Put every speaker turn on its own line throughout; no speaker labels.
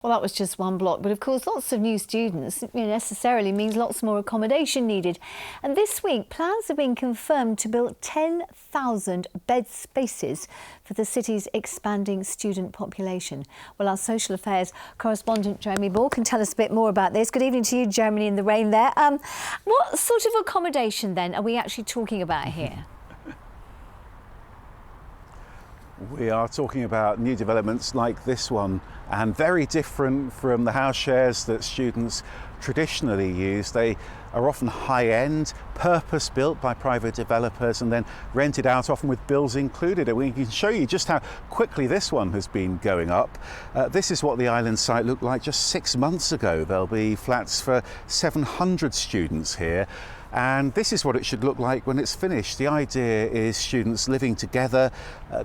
Well, that was just one block, but of course lots of new students necessarily means lots more accommodation needed. And this week plans have been confirmed to build 10,000 bed spaces for the city's expanding student population. Well, our social affairs correspondent Jeremy Ball can tell us a bit more about this. Good evening to you, Germany, in the rain there. What sort of accommodation then are we actually talking about here?
We are talking about new developments like this one, and very different from the house shares that students traditionally use. They are often high-end, purpose-built by private developers and then rented out, often with bills included. And we can show you just how quickly this one has been going up. This is what the island site looked like just 6 months ago. There'll be flats for 700 students here. And this is what it should look like when it's finished. The idea is students living together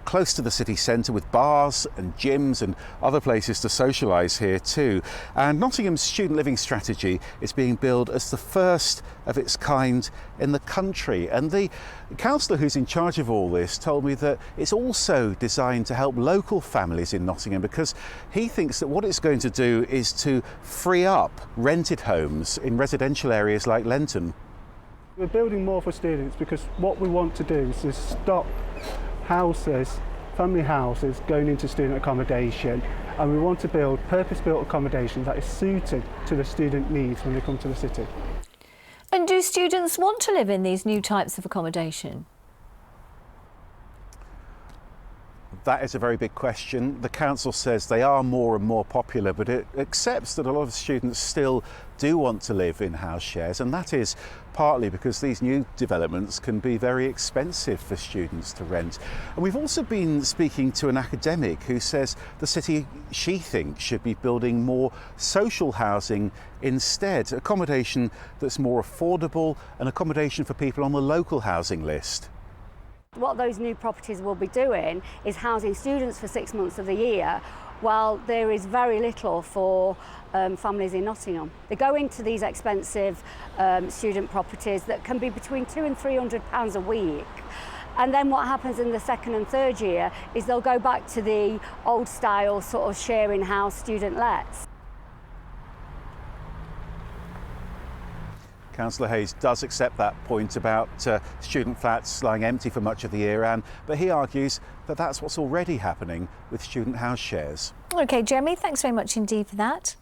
close to the city centre with bars and gyms and other places to socialise here too. And Nottingham's student living strategy is being billed as the first of its kind in the country. And the councillor who's in charge of all this told me that it's also designed to help local families in Nottingham, because he thinks that what it's going to do is to free up rented homes in residential areas like Lenton.
We're building more for students because what we want to do is stop houses, family houses, going into student accommodation, and we want to build purpose-built accommodation that is suited to the student needs when they come to the city.
And do students want to live in these new types of accommodation?
That is a very big question. The council says they are more and more popular, but it accepts that a lot of students still do want to live in house shares, and that is partly because these new developments can be very expensive for students to rent. And we've also been speaking to an academic who says the city, she thinks, should be building more social housing instead, accommodation that's more affordable and accommodation for people on the local housing list.
What those new properties will be doing is housing students for 6 months of the year, while there is very little for families in Nottingham. They go into these expensive student properties that can be between £200 and £300 a week. And then what happens in the second and third year is they'll go back to the old style sort of sharing house student lets.
Councillor Hayes does accept that point about student flats lying empty for much of the year, but he argues that that's what's already happening with student house shares.
OK, Jeremy, thanks very much indeed for that.